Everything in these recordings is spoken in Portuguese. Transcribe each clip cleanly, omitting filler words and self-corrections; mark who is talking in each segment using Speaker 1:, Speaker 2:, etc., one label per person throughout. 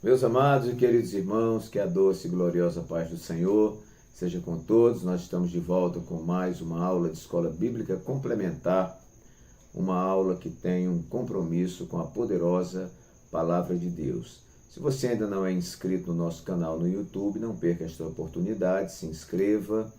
Speaker 1: Meus amados e queridos irmãos, que a doce e gloriosa paz do Senhor seja com todos. Nós estamos de volta com mais uma aula de Escola Bíblica Complementar, uma aula que tem um compromisso com a poderosa Palavra de Deus. Se você ainda não é inscrito no nosso canal no YouTube, não perca esta oportunidade, se inscreva,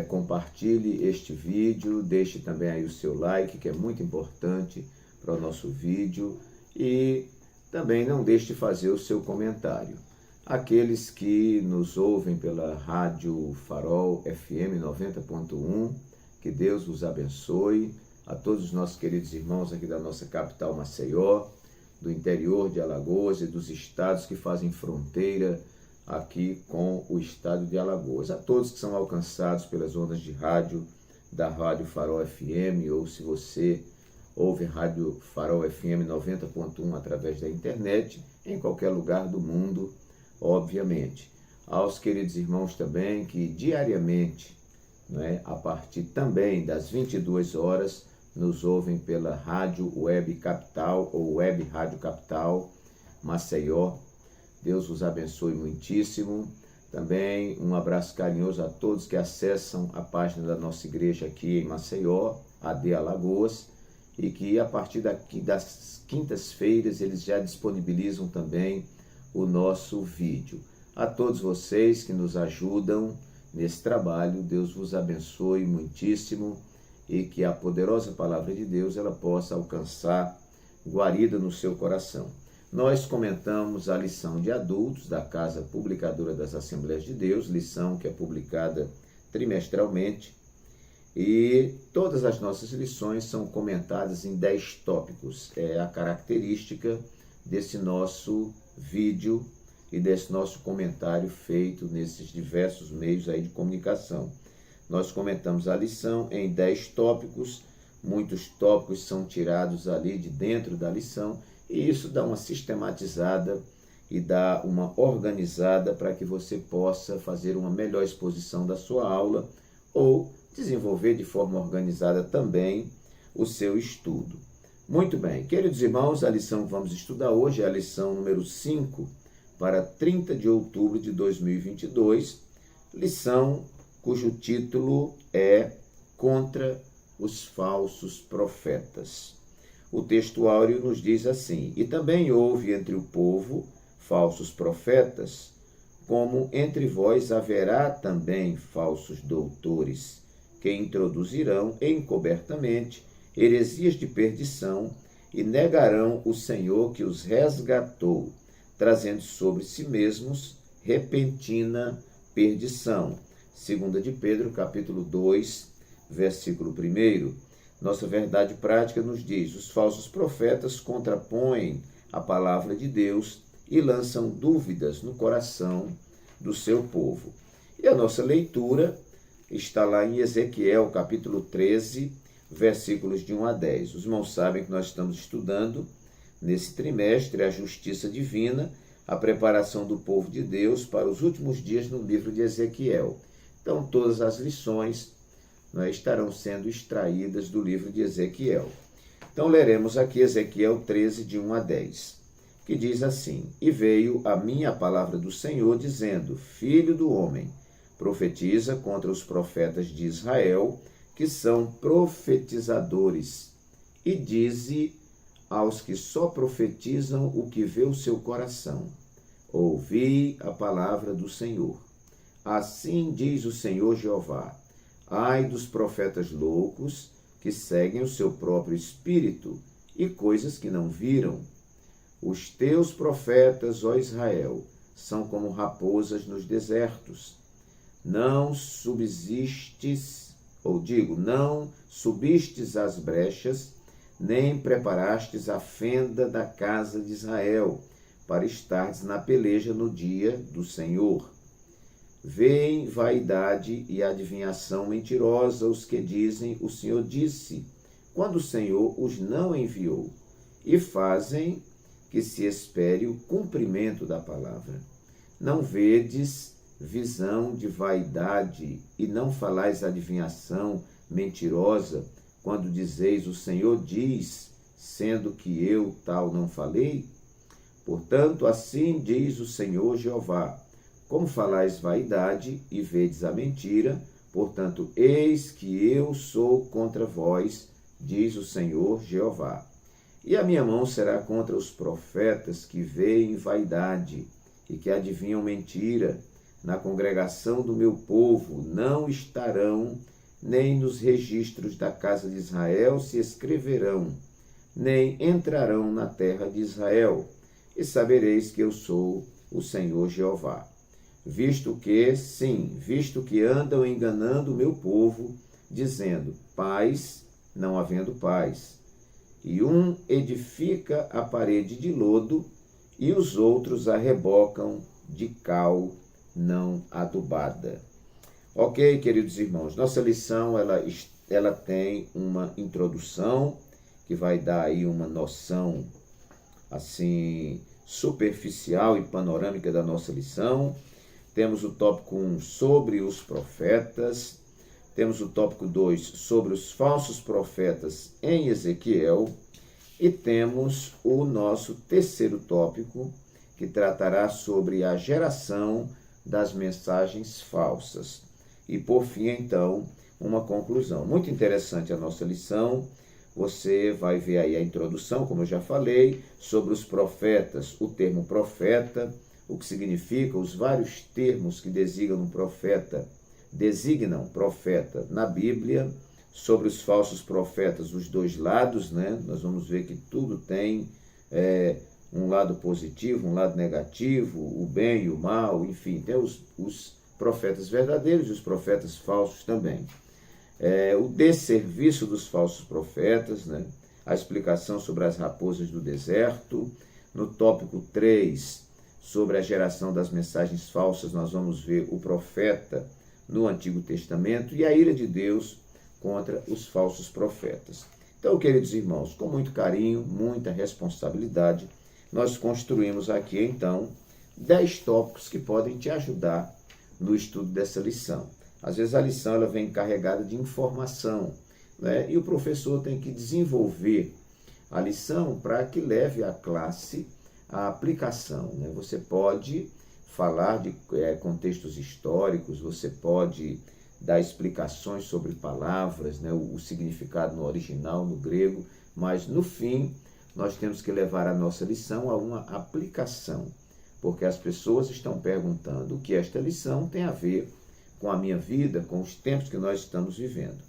Speaker 1: compartilhe este vídeo, deixe também aí o seu like, que é muito importante para o nosso vídeo, e também não deixe de fazer o seu comentário. Aqueles que nos ouvem pela Rádio Farol FM 90.1, que Deus vos abençoe. A todos os nossos queridos irmãos aqui da nossa capital Maceió, do interior de Alagoas e dos estados que fazem fronteira aqui com o estado de Alagoas. A todos que são alcançados pelas ondas de rádio da Rádio Farol FM, ou se você ouve Rádio Farol FM 90.1 através da internet, em qualquer lugar do mundo, obviamente. Aos queridos irmãos também que diariamente, a partir também das 22 horas, nos ouvem pela Rádio Web Capital ou Web Rádio Capital Maceió. Deus os abençoe muitíssimo. Também um abraço carinhoso a todos que acessam a página da nossa igreja aqui em Maceió, AD Alagoas, e que a partir das quintas-feiras eles já disponibilizam também o nosso vídeo. A todos vocês que nos ajudam nesse trabalho, Deus vos abençoe muitíssimo e que a poderosa palavra de Deus ela possa alcançar guarida no seu coração. Nós comentamos a lição de adultos da Casa Publicadora das Assembleias de Deus, lição que é publicada trimestralmente, e todas as nossas lições são comentadas em 10 tópicos. É a característica desse nosso vídeo e desse nosso comentário feito nesses diversos meios aí de comunicação. Nós comentamos a lição em 10 tópicos, muitos tópicos são tirados ali de dentro da lição, e isso dá uma sistematizada e dá uma organizada para que você possa fazer uma melhor exposição da sua aula ou desenvolver de forma organizada também o seu estudo. Muito bem, queridos irmãos, a lição que vamos estudar hoje é a lição número 5 para 30 de outubro de 2022, lição cujo título é Contra os Falsos Profetas. O texto áureo nos diz assim: E também houve entre o povo falsos profetas, como entre vós haverá também falsos doutores, que introduzirão encobertamente heresias de perdição e negarão o Senhor que os resgatou, trazendo sobre si mesmos repentina perdição. 2 de Pedro, capítulo 2, versículo 1. Nossa verdade prática nos diz: os falsos profetas contrapõem a palavra de Deus e lançam dúvidas no coração do seu povo. E a nossa leitura está lá em Ezequiel, capítulo 13, versículos de 1 a 10. Os irmãos sabem que nós estamos estudando nesse trimestre a justiça divina, a preparação do povo de Deus para os últimos dias no livro de Ezequiel. Então, todas as lições estarão sendo extraídas do livro de Ezequiel. Então, leremos aqui Ezequiel 13, de 1 a 10, que diz assim: E veio a mim a palavra do Senhor, dizendo: Filho do homem, profetiza contra os profetas de Israel, que são profetizadores, e dize aos que só profetizam o que vê o seu coração: Ouvi a palavra do Senhor. Assim diz o Senhor Jeová: Ai dos profetas loucos, que seguem o seu próprio espírito e coisas que não viram. Os teus profetas, ó Israel, são como raposas nos desertos. Não subsistes às brechas, nem preparastes a fenda da casa de Israel, para estardes na peleja no dia do Senhor. Vêem vaidade e adivinhação mentirosa os que dizem: o Senhor disse, quando o Senhor os não enviou, e fazem que se espere o cumprimento da palavra. Não vedes visão de vaidade e não falais adivinhação mentirosa, quando dizeis: o Senhor diz, sendo que eu tal não falei? Portanto, assim diz o Senhor Jeová: como falais vaidade e vedes a mentira, portanto, eis que eu sou contra vós, diz o Senhor Jeová. E a minha mão será contra os profetas que veem vaidade e que adivinham mentira. Na congregação do meu povo não estarão, nem nos registros da casa de Israel se escreverão, nem entrarão na terra de Israel. E sabereis que eu sou o Senhor Jeová. Visto que andam enganando o meu povo, dizendo paz, não havendo paz. E um edifica a parede de lodo, e os outros a rebocam de cal não adubada. Ok, queridos irmãos, nossa lição ela tem uma introdução que vai dar aí uma noção assim superficial e panorâmica da nossa lição. Temos o tópico 1 sobre os profetas, temos o tópico 2 sobre os falsos profetas em Ezequiel e temos o nosso terceiro tópico que tratará sobre a geração das mensagens falsas. E por fim, então, uma conclusão. Muito interessante a nossa lição. Você vai ver aí a introdução, como eu já falei, sobre os profetas, o termo profeta, o que significa, os vários termos que designam profeta na Bíblia, sobre os falsos profetas, os dois lados, né? Nós vamos ver que tudo tem um lado positivo, um lado negativo, o bem e o mal, enfim, tem os profetas verdadeiros e os profetas falsos também. O desserviço dos falsos profetas, né? A explicação sobre as raposas do deserto. No tópico 3, sobre a geração das mensagens falsas, nós vamos ver o profeta no Antigo Testamento e a ira de Deus contra os falsos profetas. Então, queridos irmãos, com muito carinho, muita responsabilidade, nós construímos aqui, então, 10 tópicos que podem te ajudar no estudo dessa lição. Às vezes a lição ela vem carregada de informação, né? E o professor tem que desenvolver a lição para que leve a classe à aplicação, né? Você pode falar de contextos históricos, você pode dar explicações sobre palavras, né? O significado no original, no grego, mas no fim nós temos que levar a nossa lição a uma aplicação, porque as pessoas estão perguntando o que esta lição tem a ver com a minha vida, com os tempos que nós estamos vivendo.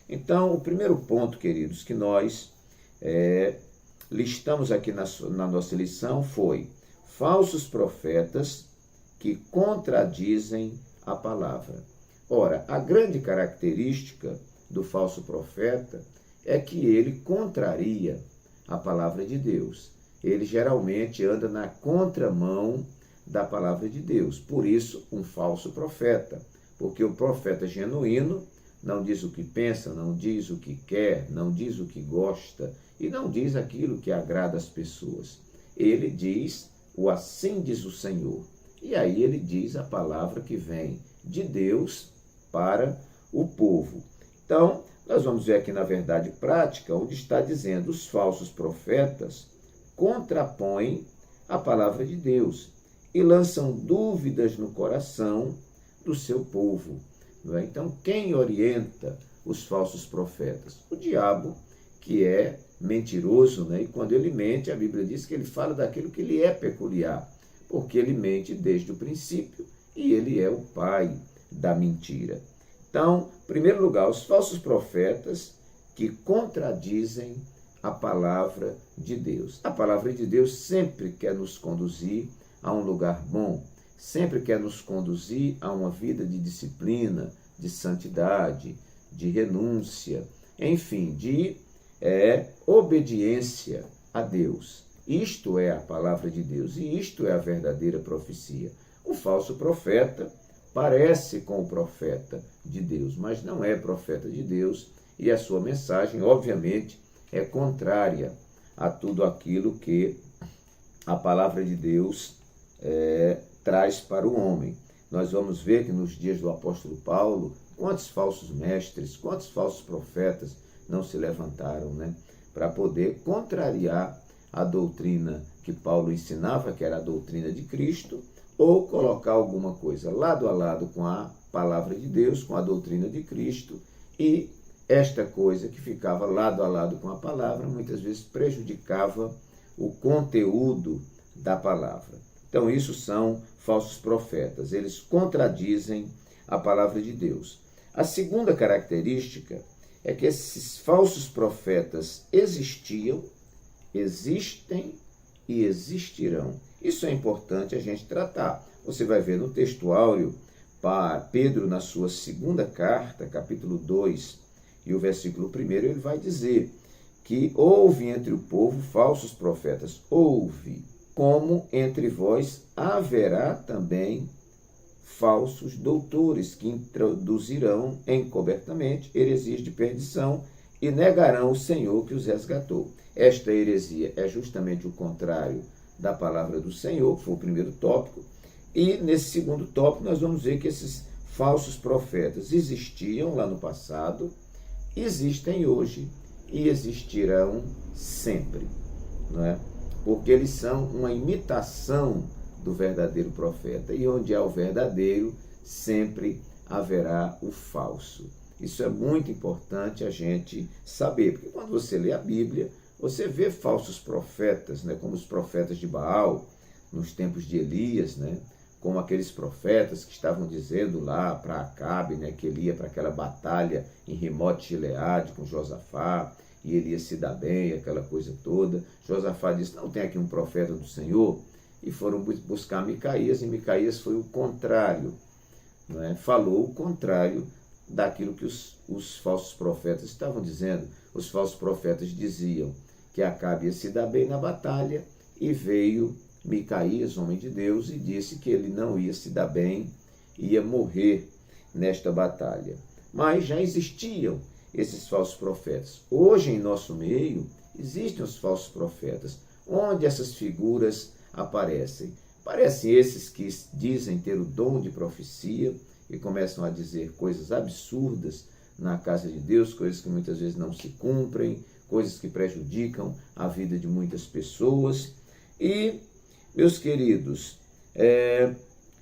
Speaker 1: Então, o primeiro ponto, queridos, que nós listamos aqui na nossa lição foi falsos profetas que contradizem a palavra. Ora, a grande característica do falso profeta é que ele contraria a palavra de Deus. Ele geralmente anda na contramão da palavra de Deus. Por isso, um falso profeta. Porque o profeta genuíno não diz o que pensa, não diz o que quer, não diz o que gosta e não diz aquilo que agrada às pessoas. Ele diz o assim diz o Senhor. E aí ele diz a palavra que vem de Deus para o povo. Então, nós vamos ver aqui na verdade prática, onde está dizendo os falsos profetas contrapõem a palavra de Deus e lançam dúvidas no coração do seu povo. Não é? Então, quem orienta os falsos profetas? O diabo, que é mentiroso, né? E quando ele mente, a Bíblia diz que ele fala daquilo que lhe é peculiar, porque ele mente desde o princípio e ele é o pai da mentira. Então, em primeiro lugar, os falsos profetas que contradizem a palavra de Deus. A palavra de Deus sempre quer nos conduzir a um lugar bom, sempre quer nos conduzir a uma vida de disciplina, de santidade, de renúncia, enfim, de obediência a Deus. Isto é a palavra de Deus e isto é a verdadeira profecia. O falso profeta parece com o profeta de Deus, mas não é profeta de Deus e a sua mensagem, obviamente, é contrária a tudo aquilo que a palavra de Deus traz para o homem. Nós vamos ver que nos dias do apóstolo Paulo, quantos falsos mestres, quantos falsos profetas não se levantaram, né, para poder contrariar a doutrina que Paulo ensinava, que era a doutrina de Cristo, ou colocar alguma coisa lado a lado com a palavra de Deus, com a doutrina de Cristo, e esta coisa que ficava lado a lado com a palavra, muitas vezes prejudicava o conteúdo da palavra. Então, isso são falsos profetas. Eles contradizem a palavra de Deus. A segunda característica é que esses falsos profetas existiam, existem e existirão. Isso é importante a gente tratar. Você vai ver no texto áureo, Pedro, na sua segunda carta, capítulo 2, e o versículo 1, ele vai dizer que houve entre o povo falsos profetas. Houve, como entre vós haverá também falsos doutores que introduzirão encobertamente heresias de perdição e negarão o Senhor que os resgatou. Esta heresia é justamente o contrário da palavra do Senhor, que foi o primeiro tópico. E nesse segundo tópico nós vamos ver que esses falsos profetas existiam lá no passado, existem hoje e existirão sempre, não é? Porque eles são uma imitação do verdadeiro profeta, e onde há o verdadeiro, sempre haverá o falso. Isso é muito importante a gente saber, porque quando você lê a Bíblia, você vê falsos profetas, né, como os profetas de Baal, nos tempos de Elias, né, como aqueles profetas que estavam dizendo lá para Acabe, né, que ele ia para aquela batalha em Rimote-Gileade com Josafá, e ele ia se dar bem, aquela coisa toda. Josafá disse, não tem aqui um profeta do Senhor? E foram buscar Micaías, e Micaías foi o contrário, não é? Falou o contrário daquilo que os falsos profetas estavam dizendo. Os falsos profetas diziam que Acabe ia se dar bem na batalha, e veio Micaías, homem de Deus, e disse que ele não ia se dar bem, ia morrer nesta batalha. Mas já existiam esses falsos profetas. Hoje, em nosso meio, existem os falsos profetas. Onde essas figuras aparecem? Parecem esses que dizem ter o dom de profecia e começam a dizer coisas absurdas na casa de Deus, coisas que muitas vezes não se cumprem, coisas que prejudicam a vida de muitas pessoas. E, meus queridos,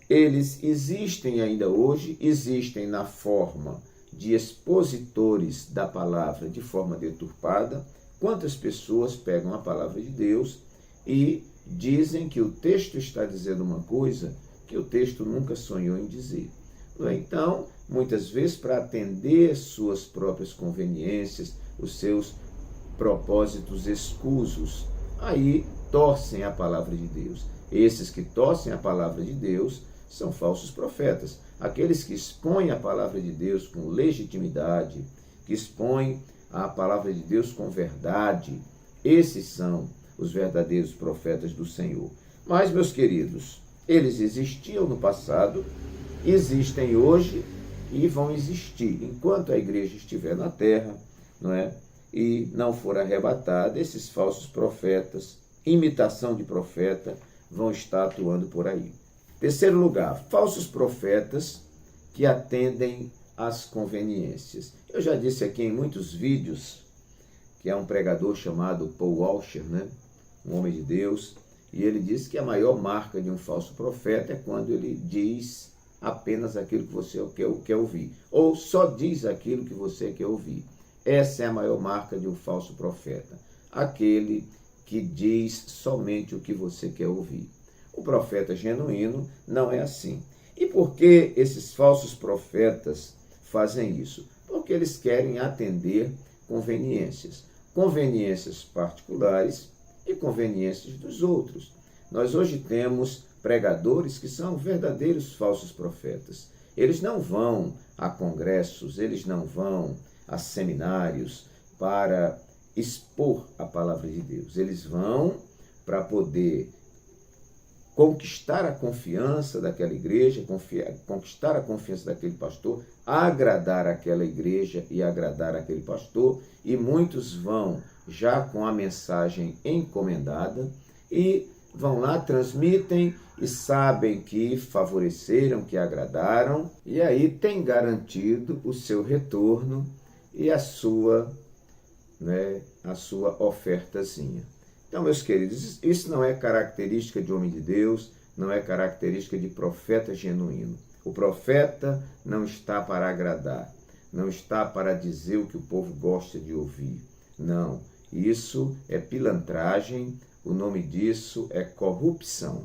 Speaker 1: eles existem ainda hoje, existem na forma de expositores da palavra de forma deturpada. Quantas pessoas pegam a palavra de Deus e dizem que o texto está dizendo uma coisa que o texto nunca sonhou em dizer. Então, muitas vezes, para atender suas próprias conveniências, os seus propósitos escusos, aí torcem a palavra de Deus. Esses que torcem a palavra de Deus são falsos profetas. Aqueles que expõem a palavra de Deus com legitimidade, que expõem a palavra de Deus com verdade, esses são os verdadeiros profetas do Senhor. Mas, meus queridos, eles existiam no passado, existem hoje e vão existir. Enquanto a igreja estiver na terra, não é? E não for arrebatada, esses falsos profetas, imitação de profeta, vão estar atuando por aí. Terceiro lugar, falsos profetas que atendem às conveniências. Eu já disse aqui em muitos vídeos que é um pregador chamado Paul Washer, né? Um homem de Deus, e ele diz que a maior marca de um falso profeta é quando ele diz apenas aquilo que você quer ouvir, ou só diz aquilo que você quer ouvir. Essa é a maior marca de um falso profeta, aquele que diz somente o que você quer ouvir. O profeta genuíno não é assim. E por que esses falsos profetas fazem isso? Porque eles querem atender conveniências. Conveniências particulares e conveniências dos outros. Nós hoje temos pregadores que são verdadeiros falsos profetas. Eles não vão a congressos, eles não vão a seminários para expor a palavra de Deus. Eles vão para poder conquistar a confiança daquela igreja, conquistar a confiança daquele pastor, agradar aquela igreja e agradar aquele pastor, e muitos vão já com a mensagem encomendada e vão lá, transmitem e sabem que favoreceram, que agradaram, e aí tem garantido o seu retorno e a sua ofertazinha. Então, meus queridos, isso não é característica de homem de Deus, não é característica de profeta genuíno. O profeta não está para agradar, não está para dizer o que o povo gosta de ouvir. Não, isso é pilantragem, o nome disso é corrupção,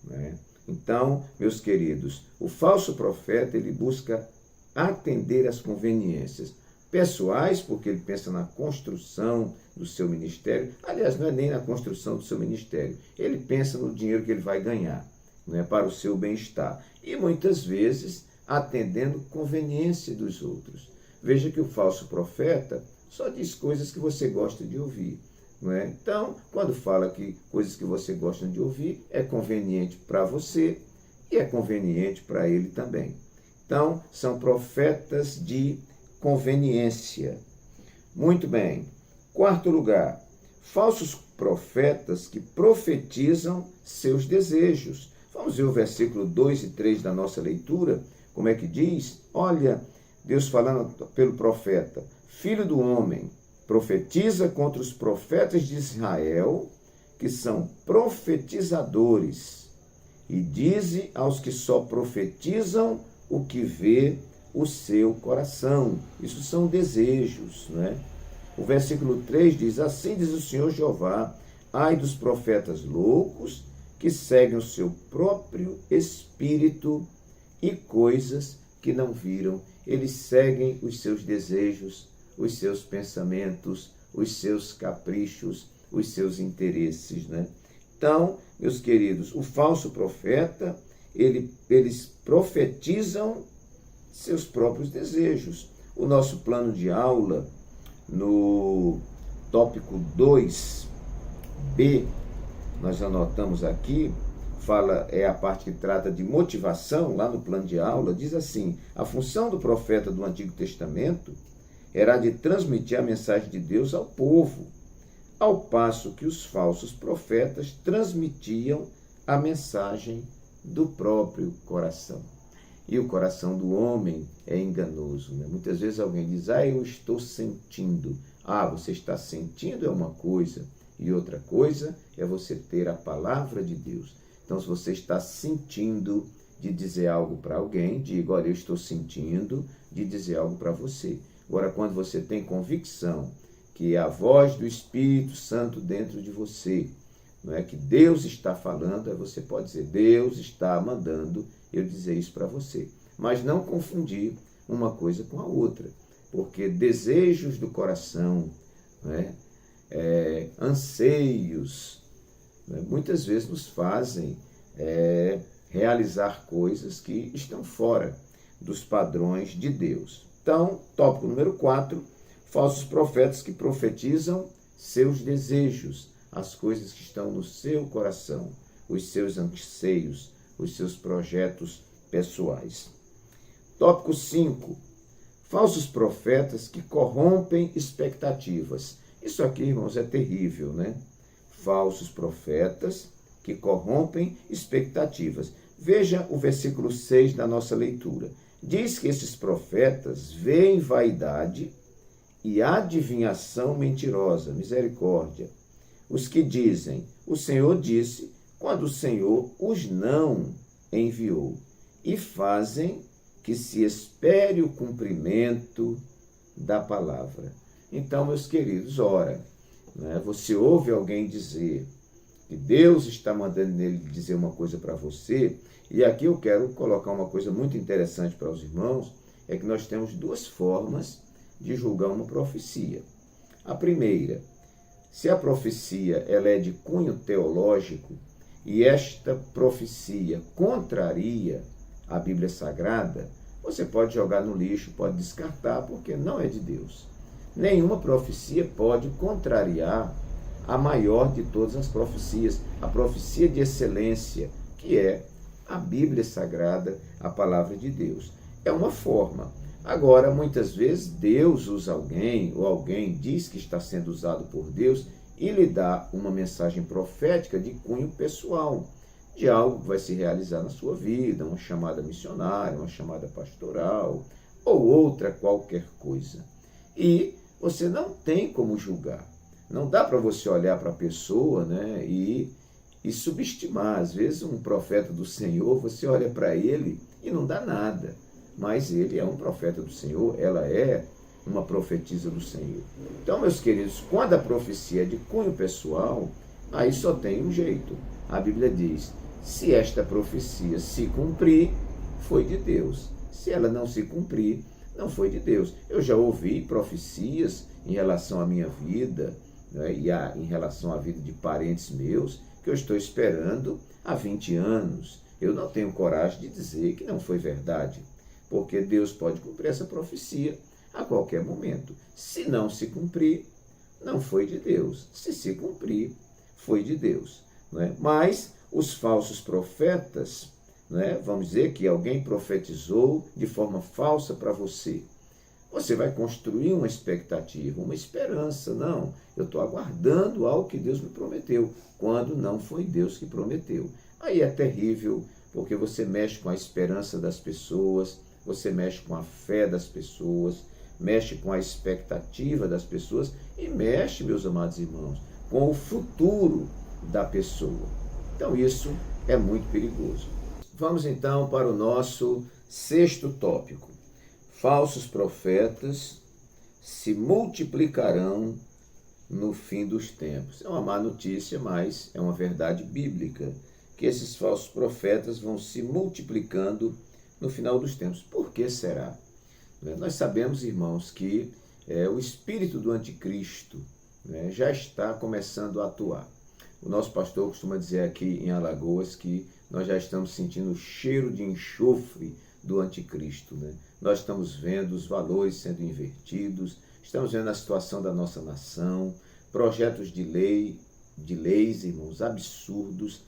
Speaker 1: né? Então, meus queridos, o falso profeta, ele busca atender às conveniências pessoais, porque ele pensa na construção do seu ministério. Aliás, não é nem na construção do seu ministério, ele pensa no dinheiro que ele vai ganhar, não é, para o seu bem-estar. E muitas vezes atendendo conveniência dos outros. Veja que o falso profeta só diz coisas que você gosta de ouvir. Não é? Então, quando fala que coisas que você gosta de ouvir, é conveniente para você e é conveniente para ele também. Então, são profetas de conveniência. Muito bem. Quarto lugar, falsos profetas que profetizam seus desejos. Vamos ver o versículo 2 e 3 da nossa leitura, como é que diz? Olha, Deus falando pelo profeta: filho do homem, profetiza contra os profetas de Israel, que são profetizadores, e dize aos que só profetizam o que vê o seu coração. Isso são desejos, não é? O versículo 3 diz: assim diz o Senhor Jeová, ai dos profetas loucos, que seguem o seu próprio espírito e coisas que não viram. Eles seguem os seus desejos, os seus pensamentos, os seus caprichos, os seus interesses, né? Então, meus queridos, o falso profeta, eles profetizam seus próprios desejos. O nosso plano de aula, no tópico 2b, nós anotamos aqui, é a parte que trata de motivação, lá no plano de aula, diz assim: a função do profeta do Antigo Testamento era de transmitir a mensagem de Deus ao povo, ao passo que os falsos profetas transmitiam a mensagem do próprio coração. E o coração do homem é enganoso, né? Muitas vezes alguém diz: eu estou sentindo. Você está sentindo é uma coisa, e outra coisa é você ter a palavra de Deus. Então, se você está sentindo de dizer algo para alguém, diga: olha, eu estou sentindo de dizer algo para você. Agora, quando você tem convicção que é a voz do Espírito Santo dentro de você, não é que Deus está falando, aí você pode dizer: Deus está mandando eu dizer isso para você. Mas não confundir uma coisa com a outra, porque desejos do coração, não é? Anseios, não é? Muitas vezes nos fazem realizar coisas que estão fora dos padrões de Deus. Então, tópico número 4, falsos profetas que profetizam seus desejos, as coisas que estão no seu coração, os seus anseios, os seus projetos pessoais. Tópico 5, falsos profetas que corrompem expectativas. Isso aqui, irmãos, é terrível, né? Falsos profetas que corrompem expectativas. Veja o versículo 6 da nossa leitura. Diz que esses profetas veem vaidade e adivinhação mentirosa, misericórdia. Os que dizem: o Senhor disse, quando o Senhor os não enviou, e fazem que se espere o cumprimento da palavra. Então, meus queridos, ora, né, você ouve alguém dizer que Deus está mandando ele dizer uma coisa para você, e aqui eu quero colocar uma coisa muito interessante para os irmãos, é que nós temos duas formas de julgar uma profecia. A primeira, se a profecia ela é de cunho teológico, e esta profecia contraria a Bíblia Sagrada, você pode jogar no lixo, pode descartar, porque não é de Deus. Nenhuma profecia pode contrariar a maior de todas as profecias, a profecia de excelência, que é a Bíblia Sagrada, a palavra de Deus. É uma forma. Agora, muitas vezes, Deus usa alguém, ou alguém diz que está sendo usado por Deus, e lhe dá uma mensagem profética de cunho pessoal, de algo que vai se realizar na sua vida, uma chamada missionária, uma chamada pastoral, ou outra qualquer coisa. E você não tem como julgar. Não dá para você olhar para a pessoa, né, e subestimar. Às vezes um profeta do Senhor, você olha para ele e não dá nada, mas ele é um profeta do Senhor, ela é uma profetisa do Senhor. Então, meus queridos, quando a profecia é de cunho pessoal, aí só tem um jeito. A Bíblia diz, se esta profecia se cumprir, foi de Deus. Se ela não se cumprir, não foi de Deus. Eu já ouvi profecias em relação à minha vida, né, em relação à vida de parentes meus, que eu estou esperando há 20 anos. Eu não tenho coragem de dizer que não foi verdade, porque Deus pode cumprir essa profecia a qualquer momento. Se não se cumprir, não foi de Deus. Se cumprir, foi de Deus. Não é? Mas os falsos profetas, não é? Vamos dizer que alguém profetizou de forma falsa para você. Você vai construir uma expectativa, uma esperança. Não, eu estou aguardando algo que Deus me prometeu, quando não foi Deus que prometeu. Aí é terrível, porque você mexe com a esperança das pessoas, você mexe com a fé das pessoas, mexe com a expectativa das pessoas e mexe, meus amados irmãos, com o futuro da pessoa. Então isso é muito perigoso. Vamos então para o nosso 6º tópico. Falsos profetas se multiplicarão no fim dos tempos. É uma má notícia, mas é uma verdade bíblica, que esses falsos profetas vão se multiplicando no final dos tempos. Por que será? Nós sabemos, irmãos, que o espírito do anticristo, né, já está começando a atuar. O nosso pastor costuma dizer aqui em Alagoas que nós já estamos sentindo o cheiro de enxofre do anticristo, né? Nós estamos vendo os valores sendo invertidos, estamos vendo a situação da nossa nação, projetos de leis, irmãos, absurdos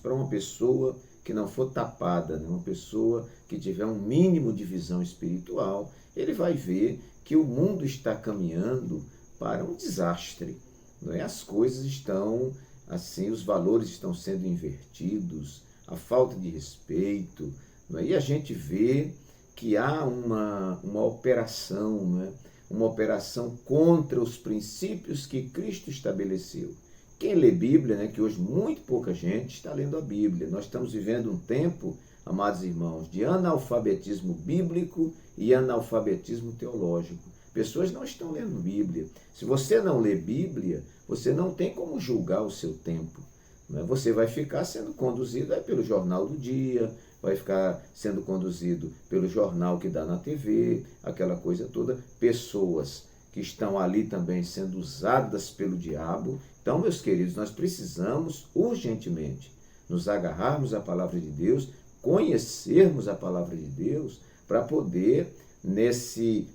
Speaker 1: para uma pessoa que não for tapada, né? Uma pessoa que tiver um mínimo de visão espiritual, ele vai ver que o mundo está caminhando para um desastre, não é? As coisas estão assim, os valores estão sendo invertidos, a falta de respeito, não é? E a gente vê que há uma operação, não é? Uma operação contra os princípios que Cristo estabeleceu. Quem lê Bíblia, né, que hoje muito pouca gente está lendo a Bíblia. Nós estamos vivendo um tempo, amados irmãos, de analfabetismo bíblico e analfabetismo teológico. Pessoas não estão lendo Bíblia. Se você não lê Bíblia, você não tem como julgar o seu tempo. Né? Você vai ficar sendo conduzido pelo Jornal do Dia, vai ficar sendo conduzido pelo jornal que dá na TV, aquela coisa toda. Pessoas que estão ali também sendo usadas pelo diabo. Então, meus queridos, nós precisamos urgentemente nos agarrarmos à palavra de Deus, conhecermos a palavra de Deus, para poder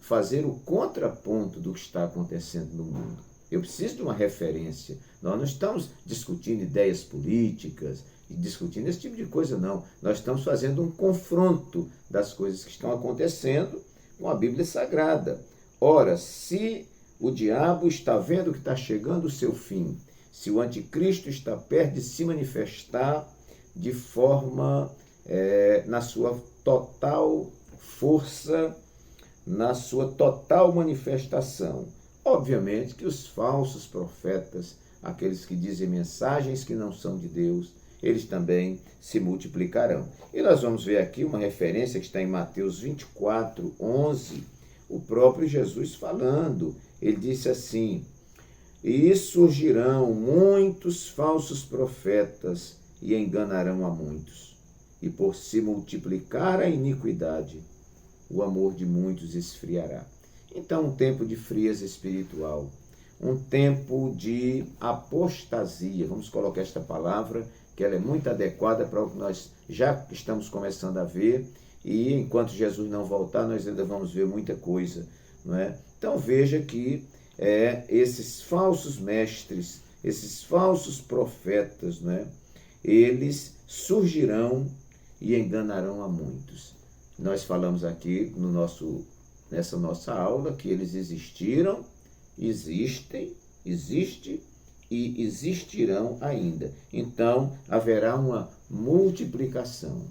Speaker 1: fazer o contraponto do que está acontecendo no mundo. Eu preciso de uma referência. Nós não estamos discutindo ideias políticas e discutindo esse tipo de coisa, não. Nós estamos fazendo um confronto das coisas que estão acontecendo com a Bíblia Sagrada. Ora, se o diabo está vendo que está chegando o seu fim, se o anticristo está perto de se manifestar de forma, na sua total força, na sua total manifestação, obviamente que os falsos profetas, aqueles que dizem mensagens que não são de Deus, eles também se multiplicarão. E nós vamos ver aqui uma referência que está em Mateus 24, 11, o próprio Jesus falando. Ele disse assim: e surgirão muitos falsos profetas e enganarão a muitos. E por se multiplicar a iniquidade, o amor de muitos esfriará. Então, um tempo de frieza espiritual, um tempo de apostasia, vamos colocar esta palavra, que ela é muito adequada para o que nós já estamos começando a ver, e enquanto Jesus não voltar, nós ainda vamos ver muita coisa, não é? Então, veja que esses falsos mestres, esses falsos profetas, não é? Eles surgirão e enganarão a muitos. Nós falamos aqui nessa nossa aula que eles existiram, existe e existirão ainda. Então, haverá uma multiplicação.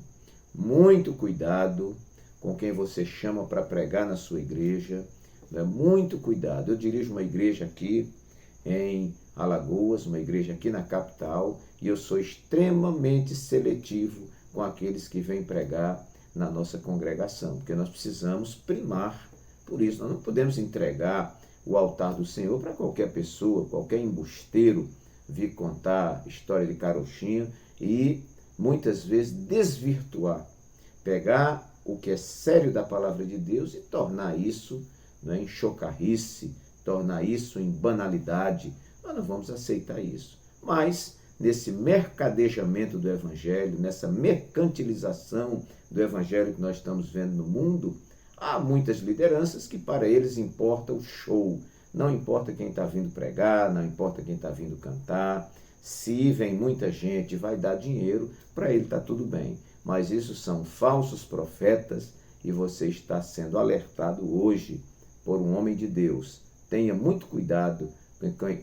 Speaker 1: Muito cuidado com quem você chama para pregar na sua igreja. Muito cuidado. Eu dirijo uma igreja aqui em Alagoas, uma igreja aqui na capital, e eu sou extremamente seletivo com aqueles que vêm pregar na nossa congregação, porque nós precisamos primar por isso. Nós não podemos entregar o altar do Senhor para qualquer pessoa, qualquer embusteiro vir contar história de carochinha e muitas vezes desvirtuar, pegar o que é sério da palavra de Deus e tornar isso, né, em chocarrice, tornar isso em banalidade. Nós não vamos aceitar isso. Mas, nesse mercadejamento do Evangelho, nessa mercantilização do Evangelho que nós estamos vendo no mundo, há muitas lideranças que para eles importa o show. Não importa quem está vindo pregar, não importa quem está vindo cantar. Se vem muita gente, vai dar dinheiro, para ele está tudo bem. Mas isso são falsos profetas e você está sendo alertado hoje por um homem de Deus. Tenha muito cuidado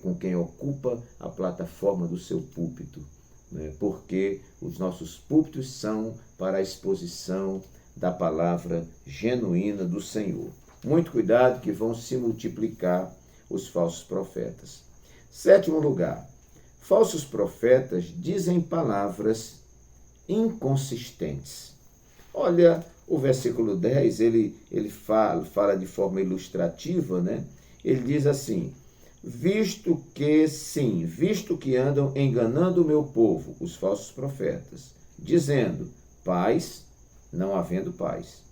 Speaker 1: com quem ocupa a plataforma do seu púlpito, né? Porque os nossos púlpitos são para a exposição da palavra genuína do Senhor. Muito cuidado que vão se multiplicar os falsos profetas. 7º lugar, falsos profetas dizem palavras inconsistentes. Olha, o versículo 10, ele fala de forma ilustrativa, né? Ele diz assim: visto que andam enganando o meu povo, os falsos profetas, dizendo paz, não havendo paz.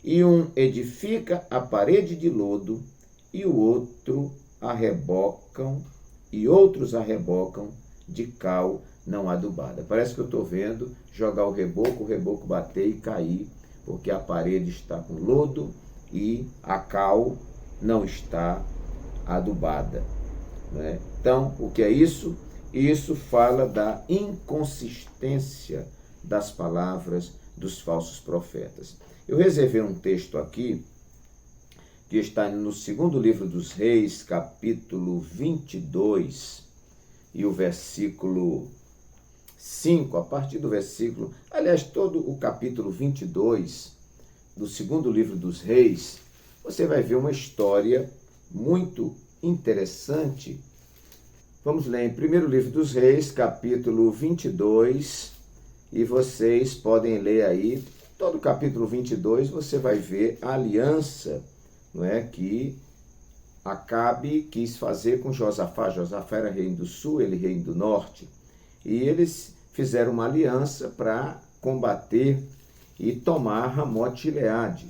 Speaker 1: E um edifica a parede de lodo, e outros arrebocam de cal não adubada. Parece que eu estou vendo jogar o reboco bater e cair, porque a parede está com lodo e a cal não está adubada, né? Então, o que é isso? Isso fala da inconsistência das palavras dos falsos profetas. Eu reservei um texto aqui, que está no 2º livro dos Reis, capítulo 22, e o versículo 5, a partir do versículo, aliás, todo o capítulo 22 do 2º livro dos Reis, você vai ver uma história muito interessante. Vamos ler em 1º livro dos Reis, capítulo 22, e vocês podem ler aí, todo o capítulo 22, você vai ver a aliança, não é, que Acabe quis fazer com Josafá. Josafá era reino do sul, ele reino do norte, e eles fizeram uma aliança para combater e tomar Ramote-Gileade.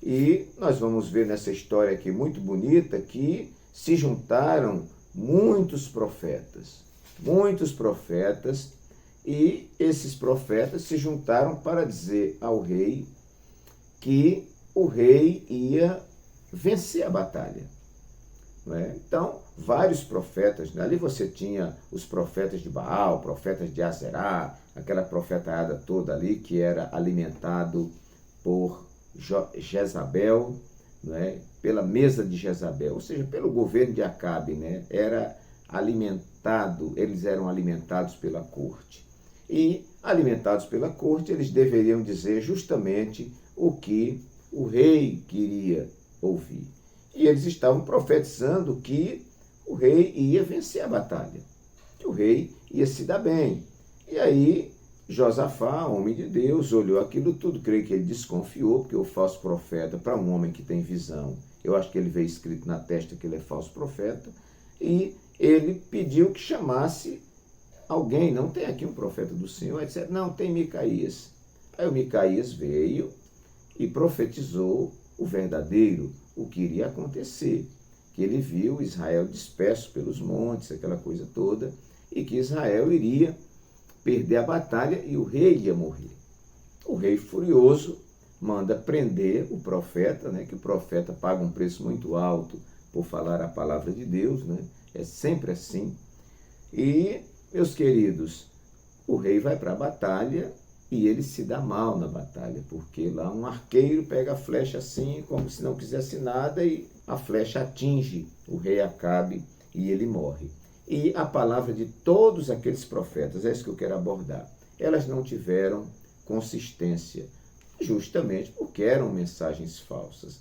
Speaker 1: E nós vamos ver nessa história aqui muito bonita que se juntaram muitos profetas, e esses profetas se juntaram para dizer ao rei que o rei ia vencer a batalha, não é? Então, vários profetas, ali você tinha os profetas de Baal, profetas de Azerá, aquela profetaiada toda ali que era alimentado por Jezabel, não é? Pela mesa de Jezabel, ou seja, pelo governo de Acabe, né? Eles eram alimentados pela corte. E, alimentados pela corte, eles deveriam dizer justamente o que o rei queria ouvir. E eles estavam profetizando que o rei ia vencer a batalha, que o rei ia se dar bem. E aí, Josafá, homem de Deus, olhou aquilo tudo, creio que ele desconfiou, porque o falso profeta, para um homem que tem visão, eu acho que ele veio escrito na testa que ele é falso profeta, e ele pediu que chamasse alguém. Não tem aqui um profeta do Senhor? Ele disse, não, tem Micaías. Aí o Micaías veio e profetizou o verdadeiro, o que iria acontecer, que ele viu Israel disperso pelos montes, aquela coisa toda, e que Israel iria perder a batalha e o rei ia morrer. O rei, furioso, manda prender o profeta, né, que o profeta paga um preço muito alto por falar a palavra de Deus, né? É sempre assim. E, meus queridos, o rei vai para a batalha e ele se dá mal na batalha, porque lá um arqueiro pega a flecha assim, como se não quisesse nada, e a flecha atinge o rei Acabe e ele morre. E a palavra de todos aqueles profetas, é isso que eu quero abordar, elas não tiveram consistência, justamente porque eram mensagens falsas.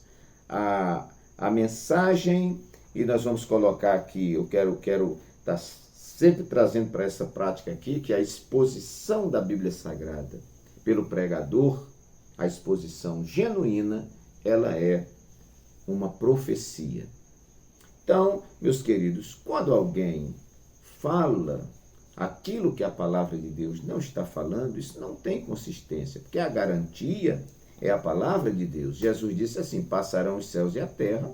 Speaker 1: A mensagem e nós vamos colocar aqui, eu quero estar sempre trazendo para essa prática aqui, que é a exposição da Bíblia Sagrada pelo pregador, a exposição genuína, ela é uma profecia. Então, meus queridos, quando alguém fala aquilo que a palavra de Deus não está falando, isso não tem consistência, porque a garantia é a palavra de Deus. Jesus disse assim: passarão os céus e a terra,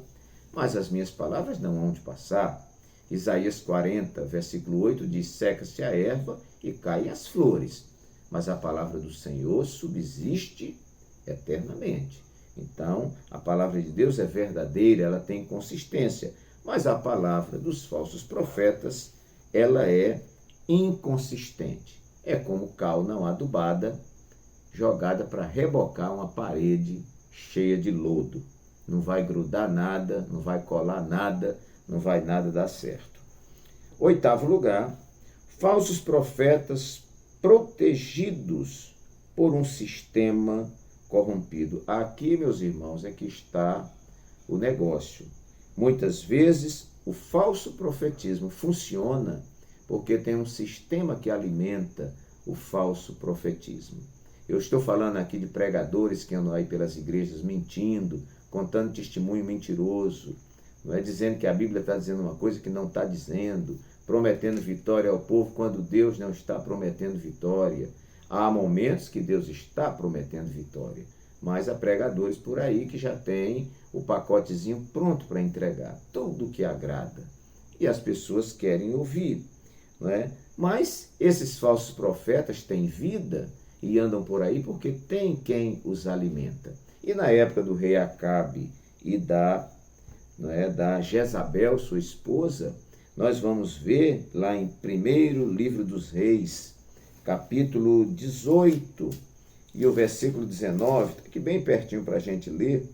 Speaker 1: mas as minhas palavras não hão de passar. Isaías 40, versículo 8 diz: seca-se a erva e caem as flores, mas a palavra do Senhor subsiste eternamente. Então, a palavra de Deus é verdadeira, ela tem consistência, mas a palavra dos falsos profetas, ela é inconsistente. É como cal não adubada, jogada para rebocar uma parede cheia de lodo. Não vai grudar nada, não vai colar nada, não vai nada dar certo. 8º lugar, falsos profetas protegidos por um sistema corrompido. Aqui, meus irmãos, é que está o negócio. Muitas vezes, o falso profetismo funciona porque tem um sistema que alimenta o falso profetismo. Eu estou falando aqui de pregadores que andam aí pelas igrejas mentindo, contando testemunho mentiroso, não é, dizendo que a Bíblia está dizendo uma coisa que não está dizendo, prometendo vitória ao povo quando Deus não está prometendo vitória. Há momentos que Deus está prometendo vitória, mas há pregadores por aí que já têm o pacotezinho pronto para entregar, tudo que agrada. E as pessoas querem ouvir, não é? Mas esses falsos profetas têm vida e andam por aí porque tem quem os alimenta. E na época do rei Acabe e da Jezabel, sua esposa, nós vamos ver lá em 1º livro dos Reis, capítulo 18 e o versículo 19, está aqui bem pertinho para a gente ler,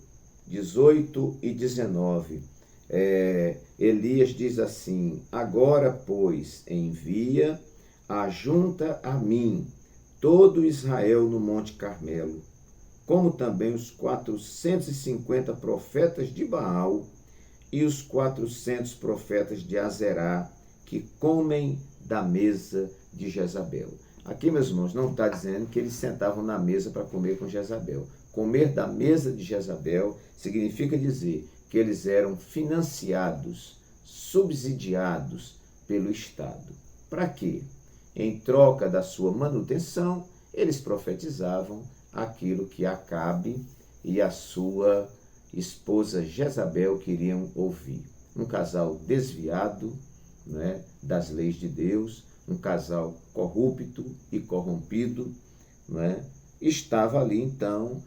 Speaker 1: 18 e 19. Elias diz assim: agora, pois, envia, ajunta a mim todo Israel no Monte Carmelo, como também os 450 profetas de Baal e os 400 profetas de Azerá, que comem da mesa de Jezabel. Aqui, meus irmãos, não está dizendo que eles sentavam na mesa para comer com Jezabel. Comer da mesa de Jezabel significa dizer que eles eram financiados, subsidiados pelo Estado. Para quê? Em troca da sua manutenção, eles profetizavam aquilo que Acabe e a sua esposa Jezabel queriam ouvir. Um casal desviado, né, das leis de Deus, um casal corrupto e corrompido, né, estava ali então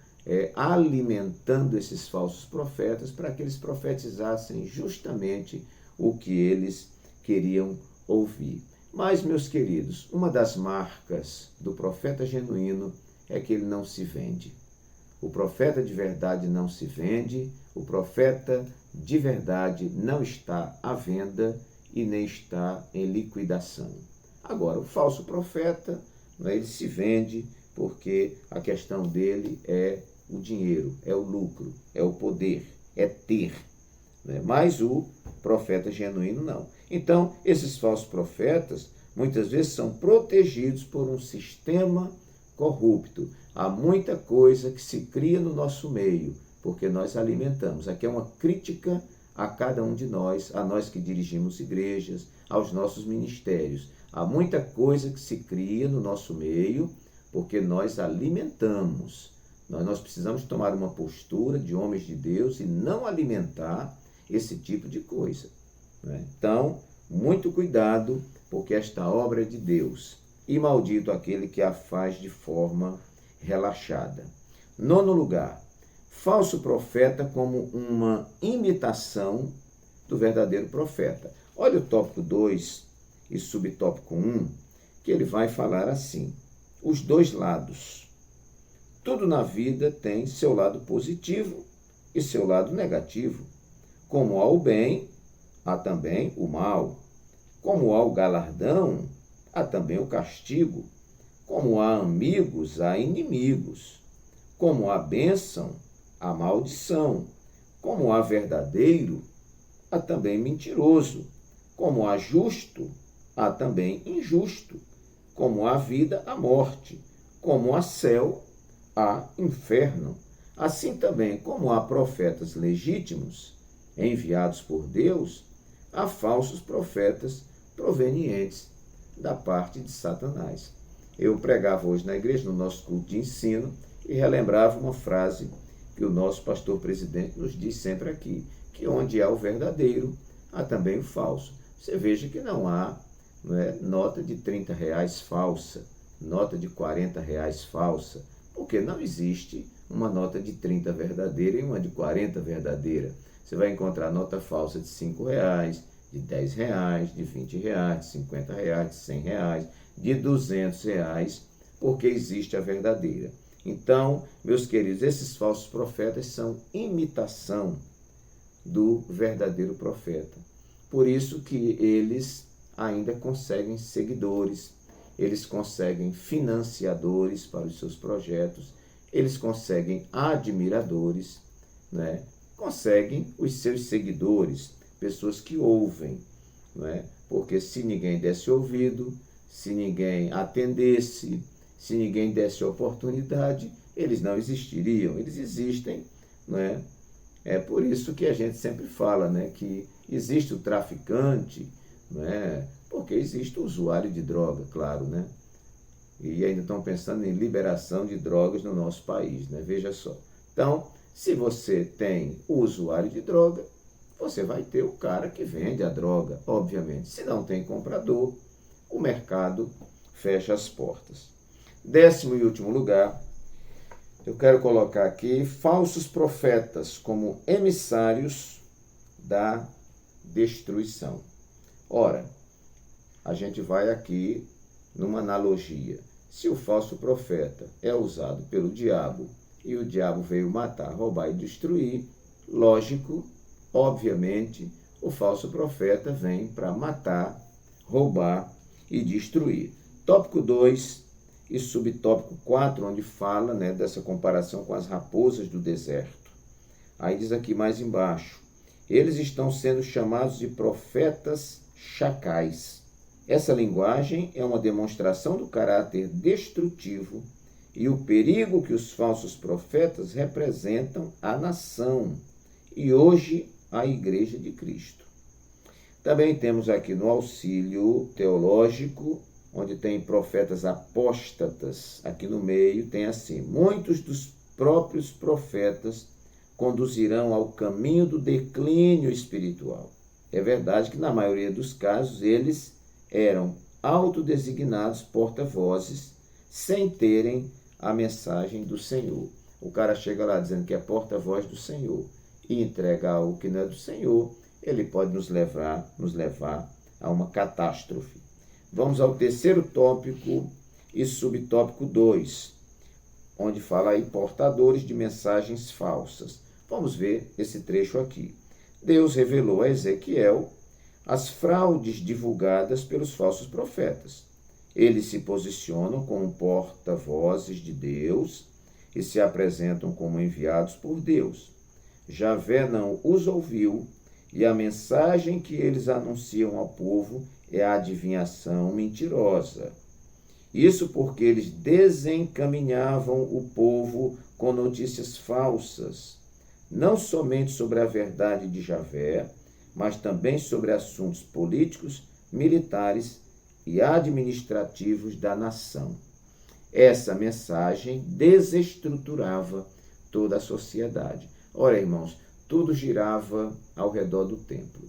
Speaker 1: alimentando esses falsos profetas para que eles profetizassem justamente o que eles queriam ouvir. Mas, meus queridos, uma das marcas do profeta genuíno é que ele não se vende. O profeta de verdade não se vende, o profeta de verdade não está à venda e nem está em liquidação. Agora, o falso profeta, ele se vende porque a questão dele é o dinheiro, é o lucro, é o poder, é ter. Mas o profeta genuíno não. Então, esses falsos profetas, muitas vezes, são protegidos por um sistema corrupto. Há muita coisa que se cria no nosso meio, porque nós alimentamos. Aqui é uma crítica a cada um de nós, a nós que dirigimos igrejas, aos nossos ministérios. Há muita coisa que se cria no nosso meio, porque nós alimentamos. Nós precisamos tomar uma postura de homens de Deus e não alimentar esse tipo de coisa. Então, muito cuidado, porque esta obra é de Deus. E maldito aquele que a faz de forma relaxada. 9º lugar, falso profeta como uma imitação do verdadeiro profeta. Olha o tópico 2 e subtópico 1, que ele vai falar assim: os dois lados. Tudo na vida tem seu lado positivo e seu lado negativo. Como há o bem, há também o mal. Como há o galardão, há também o castigo. Como há amigos, há inimigos. Como há bênção, há maldição. Como há verdadeiro, há há também mentiroso. Como há justo, há também injusto. Como há vida, há morte. Como há céu, há inferno. Assim também como há profetas legítimos, enviados por Deus, há falsos profetas provenientes da parte de Satanás. Eu pregava hoje na igreja, no nosso culto de ensino, e relembrava uma frase que o nosso pastor presidente nos diz sempre aqui, que onde há o verdadeiro, há também o falso. Você veja que não há nota de R$30 falsa, nota de R$40 falsa, porque não existe uma nota de 30 verdadeira e uma de 40 verdadeira. Você vai encontrar nota falsa de R$5, de R$10, de R$20, de R$50, de R$100, de R$200, porque existe a verdadeira. Então, meus queridos, esses falsos profetas são imitação do verdadeiro profeta. Por isso que eles ainda conseguem seguidores, eles conseguem financiadores para os seus projetos, eles conseguem admiradores, conseguem os seus seguidores, pessoas que ouvem, porque se ninguém desse ouvido, se ninguém atendesse, se ninguém desse oportunidade, eles não existiriam. Eles existem, É por isso que a gente sempre fala, que existe o traficante, porque existe o usuário de droga, claro, E ainda estão pensando em liberação de drogas no nosso país, Veja só. Então, se você tem o usuário de droga, você vai ter o cara que vende a droga, obviamente. Se não tem comprador, o mercado fecha as portas. 10º e último lugar, eu quero colocar aqui falsos profetas como emissários da destruição. Ora, a gente vai aqui numa analogia. Se o falso profeta é usado pelo diabo e o diabo veio matar, roubar e destruir, lógico, obviamente, o falso profeta vem para matar, roubar e destruir. Tópico 2 e subtópico 4, onde fala dessa comparação com as raposas do deserto. Aí diz aqui mais embaixo, eles estão sendo chamados de profetas chacais. Essa linguagem é uma demonstração do caráter destrutivo e o perigo que os falsos profetas representam à nação e hoje à Igreja de Cristo. Também temos aqui no auxílio teológico, onde tem profetas apóstatas, aqui no meio tem assim, muitos dos próprios profetas conduzirão ao caminho do declínio espiritual. É verdade que na maioria dos casos eles eram autodesignados porta-vozes sem terem a mensagem do Senhor. O cara chega lá dizendo que é porta-voz do Senhor e entrega algo que não é do Senhor, ele pode nos levar a uma catástrofe. Vamos ao 3º tópico e subtópico 2, onde fala aí portadores de mensagens falsas. Vamos ver esse trecho aqui. Deus revelou a Ezequiel as fraudes divulgadas pelos falsos profetas. Eles se posicionam como porta-vozes de Deus e se apresentam como enviados por Deus. Javé não os ouviu e a mensagem que eles anunciam ao povo é a adivinhação mentirosa. Isso porque eles desencaminhavam o povo com notícias falsas, não somente sobre a verdade de Javé, mas também sobre assuntos políticos, militares e administrativos da nação. Essa mensagem desestruturava toda a sociedade. Ora, irmãos, tudo girava ao redor do templo.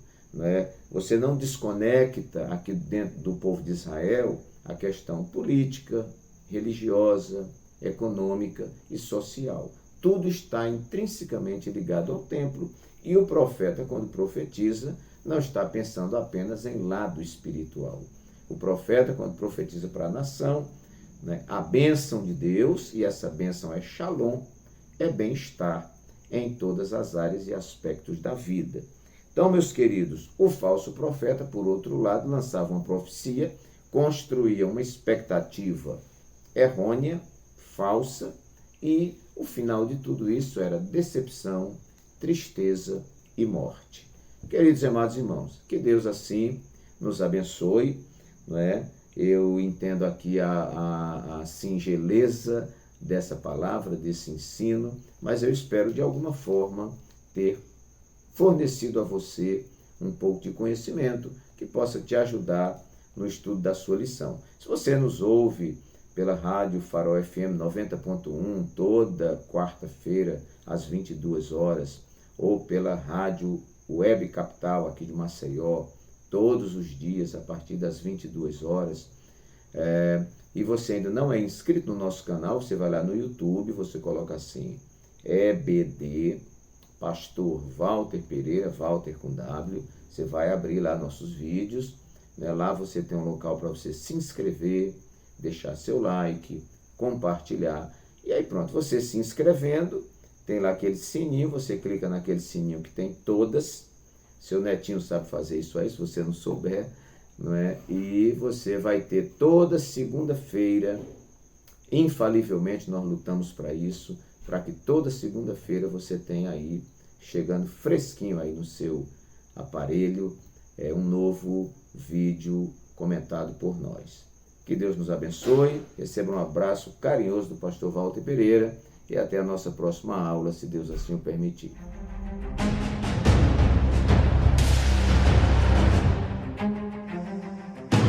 Speaker 1: Você não desconecta aqui dentro do povo de Israel a questão política, religiosa, econômica e social. Tudo está intrinsecamente ligado ao templo e o profeta, quando profetiza, não está pensando apenas em lado espiritual. O profeta, quando profetiza para a nação, a bênção de Deus, e essa bênção é shalom, é bem-estar em todas as áreas e aspectos da vida. Então, meus queridos, o falso profeta, por outro lado, lançava uma profecia, construía uma expectativa errônea, falsa, e o final de tudo isso era decepção, tristeza e morte. Queridos e amados irmãos, que Deus assim nos abençoe, não é? Eu entendo aqui a singeleza dessa palavra, desse ensino, mas eu espero de alguma forma ter fornecido a você um pouco de conhecimento que possa te ajudar no estudo da sua lição. Se você nos ouve pela Rádio Farol FM 90.1 toda quarta-feira às 22 horas, ou pela Rádio Web Capital aqui de Maceió, todos os dias a partir das 22 horas, e você ainda não é inscrito no nosso canal, você vai lá no YouTube, você coloca assim, EBD, Pastor Walter Pereira, Walter com W, você vai abrir lá nossos vídeos, né? Lá você tem um local para você se inscrever, deixar seu like, compartilhar, e aí pronto, você se inscrevendo, tem lá aquele sininho, você clica naquele sininho que tem todas, seu netinho sabe fazer isso aí, se você não souber, não é? E você vai ter toda segunda-feira, infalivelmente nós lutamos para isso, para que toda segunda-feira você tenha aí, chegando fresquinho aí no seu aparelho, um novo vídeo comentado por nós. Que Deus nos abençoe, receba um abraço carinhoso do pastor Walter Pereira e até a nossa próxima aula, se Deus assim o permitir.